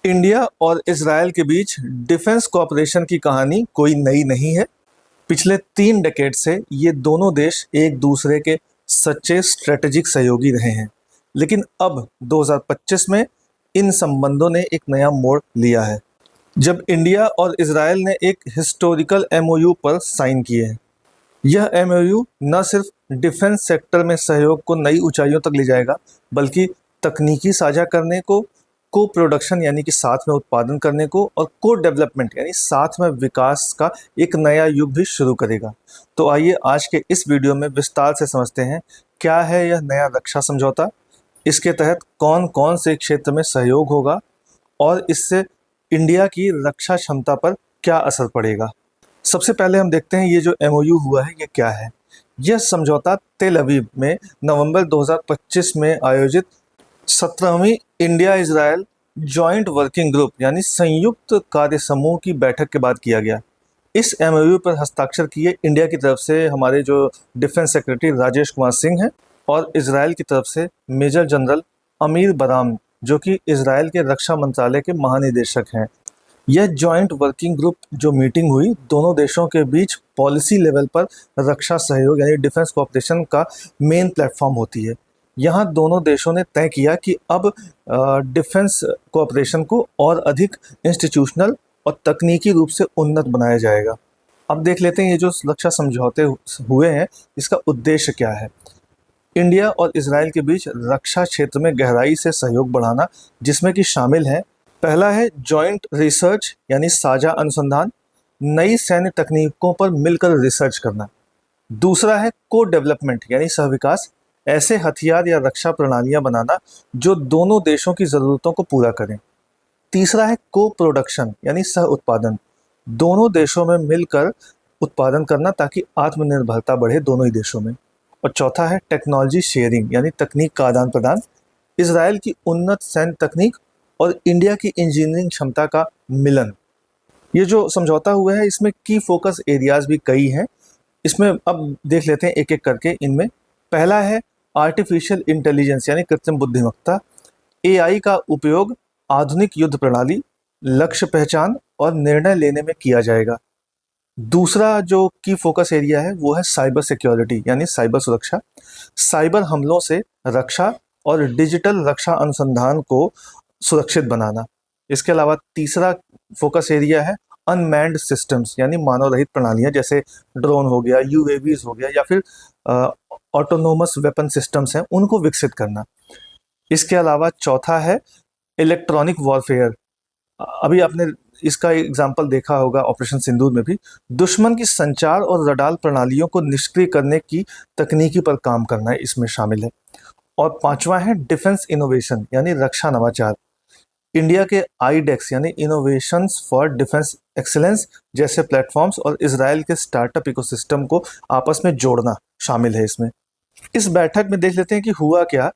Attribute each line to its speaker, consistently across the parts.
Speaker 1: India और Israel के बीच defence cooperation की कहानी कोई नई नहीं है। पिछले 3 डेकेड से ये दोनों देश एक दूसरे के सच्चे स्ट्रेटेजिक सहयोगी रहे हैं। लेकिन अब 2025 में इन संबंधों ने एक नया मोड़ लिया है, जब इंडिया और इजरायल ने एक हिस्टोरिकल एमओयू पर साइन किए हैं। यह एमओयू न सिर्फ डिफेंस सेक्टर में सहयोग को नई ऊंचाइयों तक ले जाएगा, बल्कि तकनीकी साझा करने को, को प्रोडक्शन यानी कि साथ में उत्पादन करने को, और को डेवलपमेंट यानी साथ में विकास का एक नया युग भी शुरू करेगा। तो आइए आज के इस वीडियो में विस्तार से समझते हैं क्या है यह नया रक्षा समझौता, इसके तहत कौन कौन से क्षेत्र में सहयोग होगा और इससे इंडिया की रक्षा क्षमता पर क्या असर पड़ेगा। सबसे पहले हम देखते हैं ये जो एमओयू हुआ है ये क्या है। यह समझौता तेल अवीव में नवंबर 2025 में आयोजित 17वीं India Israel joint working group यानी संयुक्त कार्य समूह की बैठक के बाद किया गया। इस एमओयू पर हस्ताक्षर किए इंडिया की तरफ से हमारे जो डिफेंस सेक्रेटरी राजेश कुमार सिंह हैं, और इजरायल की तरफ से मेजर जनरल अमीर बराम, जो कि इजरायल के रक्षा मंत्रालय के महानिदेशक हैं। यह जॉइंट वर्किंग ग्रुप जो मीटिंग हुई, दोनों देशों के बीच पॉलिसी लेवल पर रक्षा सहयोग यानी डिफेंस कोऑपरेशन का मेन प्लेटफॉर्म होती है। यहाँ दोनों देशों ने तय किया कि अब डिफेंस कोऑपरेशन को और अधिक इंस्टीट्यूशनल और तकनीकी रूप से उन्नत बनाया जाएगा। अब देख लेते हैं ये जो रक्षा समझौते हुए हैं इसका उद्देश्य क्या है। इंडिया और इजरायल के बीच रक्षा क्षेत्र में गहराई से सहयोग बढ़ाना, जिसमें कि शामिल है, पहला है जॉइंट रिसर्च यानी साझा अनुसंधान, नई सैन्य तकनीकों पर मिलकर रिसर्च करना। दूसरा है को डेवलपमेंट यानी सहविकास, ऐसे हथियार या रक्षा प्रणालियां बनाना जो दोनों देशों की ज़रूरतों को पूरा करें। तीसरा है को प्रोडक्शन यानी सह उत्पादन, दोनों देशों में मिलकर उत्पादन करना ताकि आत्मनिर्भरता बढ़े दोनों ही देशों में। और चौथा है टेक्नोलॉजी शेयरिंग यानी तकनीक का आदान प्रदान, इजरायल की उन्नत सैन्य तकनीक और इंडिया की इंजीनियरिंग क्षमता का मिलन। ये जो समझौता हुआ है इसमें की फोकस एरियाज भी कई हैं। इसमें अब देख लेते हैं एक एक करके। इनमें पहला है आर्टिफिशियल इंटेलिजेंस यानी कृत्रिम बुद्धिमत्ता, एआई का उपयोग आधुनिक युद्ध प्रणाली, लक्ष्य पहचान और निर्णय लेने में किया जाएगा। दूसरा जो की फोकस एरिया है वो है साइबर सिक्योरिटी यानी साइबर सुरक्षा, साइबर हमलों से रक्षा और डिजिटल रक्षा अनुसंधान को सुरक्षित बनाना। इसके अलावा तीसरा फोकस एरिया है अनमैन्ड सिस्टम्स यानी मानव रहित प्रणालियां, जैसे ड्रोन हो गया, यूएवीज हो गया, या फिर ऑटोनोमस वेपन सिस्टम्स हैं, उनको विकसित करना। इसके अलावा चौथा है इलेक्ट्रॉनिक वॉरफेयर। अभी आपने इसका एग्जाम्पल देखा होगा ऑपरेशन सिंदूर में भी, दुश्मन की संचार और रडार प्रणालियों को निष्क्रिय करने की तकनीकी पर काम करना इसमें शामिल है। और पांचवा है डिफेंस इनोवेशन यानी रक्षा नवाचार, इंडिया के आईडेक्स यानी इनोवेशंस फॉर डिफेंस एक्सीलेंस जैसे प्लेटफॉर्म्स और इजरायल के स्टार्टअप इकोसिस्टम को आपस में जोड़ना शामिल है इसमें। इस बैठक में देख लेते हैं कि हुआ क्या।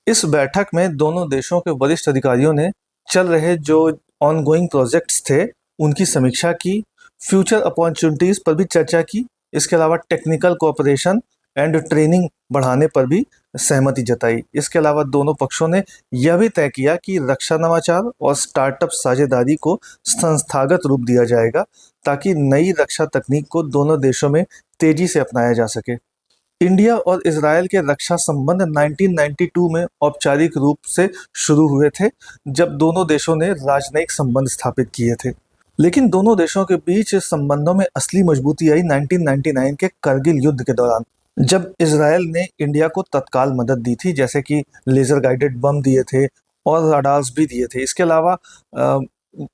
Speaker 1: इस बैठक में दोनों देशों के वरिष्ठ अधिकारियों ने चल रहे जो ऑनगोइंग प्रोजेक्ट्स थे उनकी समीक्षा की, फ्यूचर अपॉर्चुनिटीज़ पर भी चर्चा की। इसके अलावा टेक्निकल कोऑपरेशन एंड ट्रेनिंग बढ़ाने पर भी सहमति जताई। इसके अलावा दोनों पक्षों ने यह भी तय किया कि रक्षा नवाचार और स्टार्टअप साझेदारी को संस्थागत रूप दिया जाएगा ताकि नई रक्षा तकनीक को दोनों देशों में तेजी से अपनाया जा सके। इंडिया और इजरायल के रक्षा संबंध 1992 में औपचारिक रूप से शुरू हुए थे, जब दोनों देशों ने राजनयिक संबंध स्थापित किए थे। लेकिन दोनों देशों के बीच संबंधों में असली मजबूती आई 1999 के करगिल युद्ध के दौरान, जब इजरायल ने इंडिया को तत्काल मदद दी थी, जैसे कि लेजर गाइडेड बम दिए थे और रडार्स भी दिए थे। इसके अलावा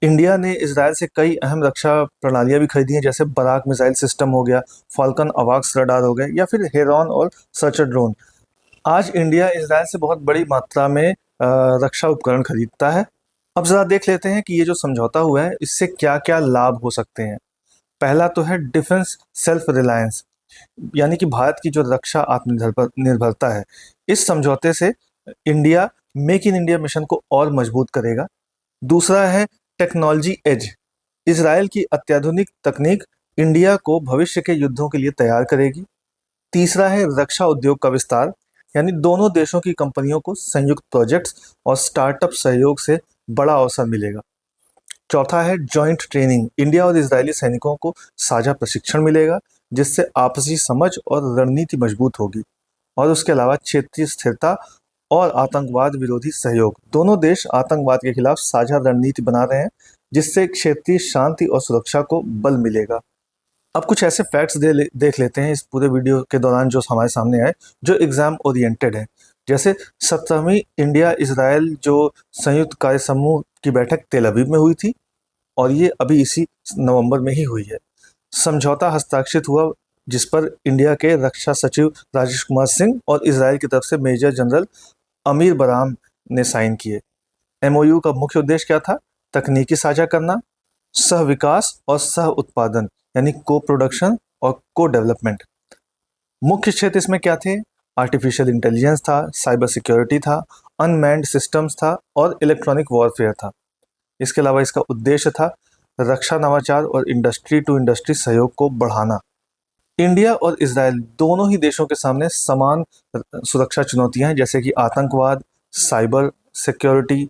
Speaker 1: इंडिया ने इजरायल से कई अहम रक्षा प्रणालियां भी खरीदी हैं, जैसे बराक मिसाइल सिस्टम हो गया, फाल्कन अवाक्स रडार हो गए, या फिर हेरॉन और सर्चर ड्रोन। आज इंडिया इजरायल से बहुत बड़ी मात्रा में रक्षा उपकरण खरीदता है। अब ज़रा देख लेते हैं कि ये जो समझौता हुआ है इससे क्या क्या लाभ हो सकते हैं। पहला तो है डिफेंस सेल्फ रिलायंस, यानी कि भारत की जो रक्षा आत्मनिर्भरता है। इस समझौते से India make in India mission को और मजबूत करेगा। दूसरा है टेक्नोलॉजी एज, इजरायल की अत्याधुनिक तकनीक इंडिया को भविष्य के युद्धों के लिए तैयार करेगी। तीसरा है रक्षा उद्योग का विस्तार, यानी दोनों देशों की कंपनियों को संयुक्त प्रोजेक्ट्स और स्टार्टअप सहयोग से बड़ा अवसर मिलेगा। चौथा है जॉइंट ट्रेनिंग, इंडिया और इजरायली सैनिकों को साझा प्रशिक्षण मिलेगा जिससे आपसी समझ और रणनीति मजबूत होगी। और उसके अलावा क्षेत्रीय स्थिरता और आतंकवाद विरोधी सहयोग, दोनों देश आतंकवाद के खिलाफ साझा रणनीति बना रहे हैं जिससे क्षेत्रीय शांति और सुरक्षा को बल मिलेगा। अब कुछ ऐसे फैक्ट्स देख लेते हैं इस पूरे वीडियो के दौरान जो हमारे सामने आए, जो एग्जाम ओरिएंटेड है। जैसे 17वीं इंडिया इजराइल जो संयुक्त कार्य समूह की बैठक तेल अवीव में हुई थी और ये अभी इसी नवंबर में ही हुई है। समझौता हस्ताक्षरित हुआ जिस पर इंडिया के रक्षा सचिव राजेश कुमार सिंह और इजराइल की तरफ से मेजर जनरल अमीर बराम ने साइन किए। एमओयू का मुख्य उद्देश्य क्या था? तकनीकी साझा करना, सह विकास और सह उत्पादन यानी को प्रोडक्शन और को डेवलपमेंट। मुख्य क्षेत्र इसमें क्या थे? आर्टिफिशियल इंटेलिजेंस था, साइबर सिक्योरिटी था, अनमैन्ड सिस्टम्स था और इलेक्ट्रॉनिक वॉरफेयर था। इसके अलावा इसका उद्देश्य था रक्षा नवाचार और इंडस्ट्री टू इंडस्ट्री सहयोग को बढ़ाना। इंडिया और इजराइल दोनों ही देशों के सामने समान सुरक्षा चुनौतियां हैं जैसे कि आतंकवाद, साइबर सिक्योरिटी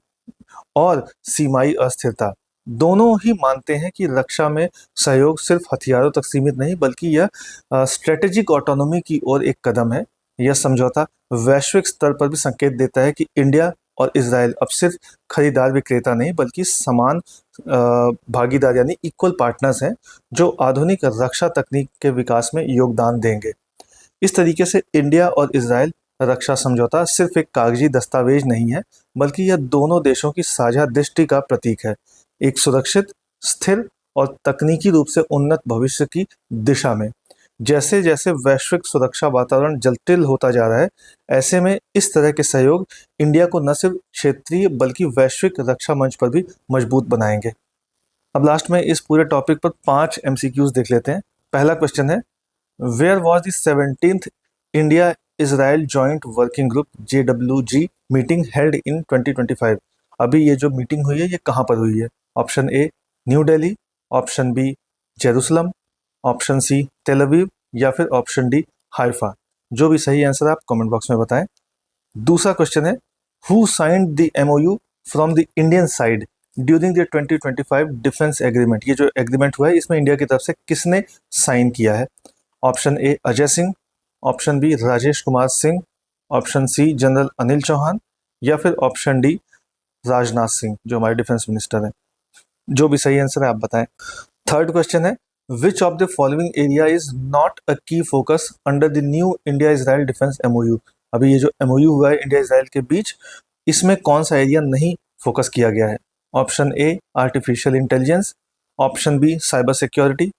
Speaker 1: और सीमाई अस्थिरता। दोनों ही मानते हैं कि रक्षा में सहयोग सिर्फ हथियारों तक सीमित नहीं बल्कि यह स्ट्रेटेजिक ऑटोनॉमी की ओर एक कदम है। यह समझौता वैश्विक स्तर पर भी संकेत देता है कि इंडिया और इजराइल अब सिर्फ खरीदार विक्रेता नहीं बल्कि समान भागीदार यानी इक्वल पार्टनर्स हैं जो आधुनिक रक्षा तकनीक के विकास में योगदान देंगे। इस तरीके से इंडिया और इजराइल रक्षा समझौता सिर्फ एक कागजी दस्तावेज नहीं है बल्कि यह दोनों देशों की साझा दृष्टि का प्रतीक है, एक सुरक्षित, स्थिर और तकनीकी रूप से उन्नत भविष्य की दिशा में। जैसे जैसे वैश्विक सुरक्षा वातावरण जटिल होता जा रहा है, ऐसे में इस तरह के सहयोग इंडिया को न सिर्फ क्षेत्रीय बल्कि वैश्विक रक्षा मंच पर भी मजबूत बनाएंगे। अब लास्ट में इस पूरे टॉपिक पर 5 MCQs देख लेते हैं। पहला क्वेश्चन है, where was the 17th India Israel joint working group JWG meeting held in 2025? अभी ये जो मीटिंग हुई है ये कहाँ पर हुई है? Option A New Delhi, option B Jerusalem, option C Tel Aviv या फिर ऑप्शन डी हाइफा। जो भी सही आंसर है आप कमेंट बॉक्स में बताएं। दूसरा क्वेश्चन है, who signed the MOU from the Indian side during the 2025 defence agreement? ये जो एग्रीमेंट हुआ है इसमें इंडिया की तरफ से किसने साइन किया है? Option A Ajay Singh, option B Rajesh Kumar Singh, option C general Anil Chauhan या फिर ऑप्शन डी राजनाथ सिंह जो हमारे डिफेंस मिनिस्टर हैं। जो भी सही आंसर है आप बताएं। थर्ड क्वेश्चन है, which of the following area is not a key focus under the new India Israel defence MOU? अभी ये जो MOU हुआ है इंडिया इजराइल के बीच, इसमें कौन सा एरिया नहीं फोकस किया गया है? Option A artificial intelligence, option B cyber security,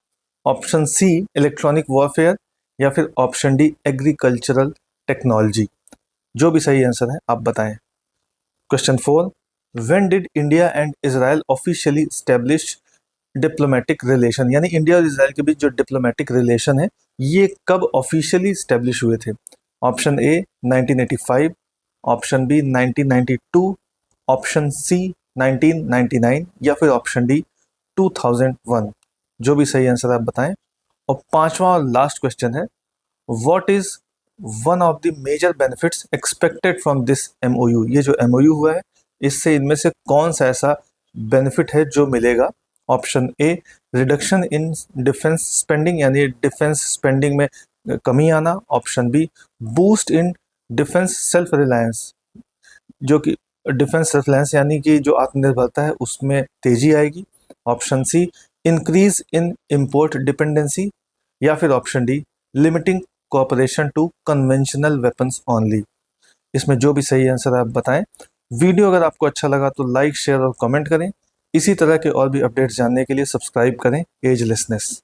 Speaker 1: option C electronic warfare या फिर ऑप्शन डी एग्रीकल्चरल टेक्नोलॉजी। जो भी सही आंसर है आप बताएं। Question 4, when did India and Israel officially establish diplomatic relation? यानी इंडिया और इजराइल के बीच जो डिप्लोमेटिक रिलेशन है ये कब ऑफिशियली स्टैब्लिश हुए थे? Option A 1985, option B 1992, option C 1999 या फिर ऑप्शन डी 2001। जो भी सही आंसर आप बताएं। और पांचवा और लास्ट क्वेश्चन है, what is one of the major benefits expected from this MOU? ये जो MOU हुआ है इससे इनमें से कौन सा ऐसा बेनिफिट है जो मिलेगा? Option A reduction in defence spending यानी डिफेंस स्पेंडिंग में कमी आना, option B boost in defence self reliance, जो कि डिफेंस सेल्फ रिलायंस यानी कि जो आत्मनिर्भरता है उसमें तेजी आएगी, option C increase in import dependency या फिर option D limiting cooperation to conventional weapons only. इसमें जो भी सही आंसर आप बताएं। वीडियो अगर आपको अच्छा लगा तो लाइक, शेयर और कमेंट करें। इसी तरह के और भी अपडेट्स जानने के लिए सब्सक्राइब करें एजलेसनेस।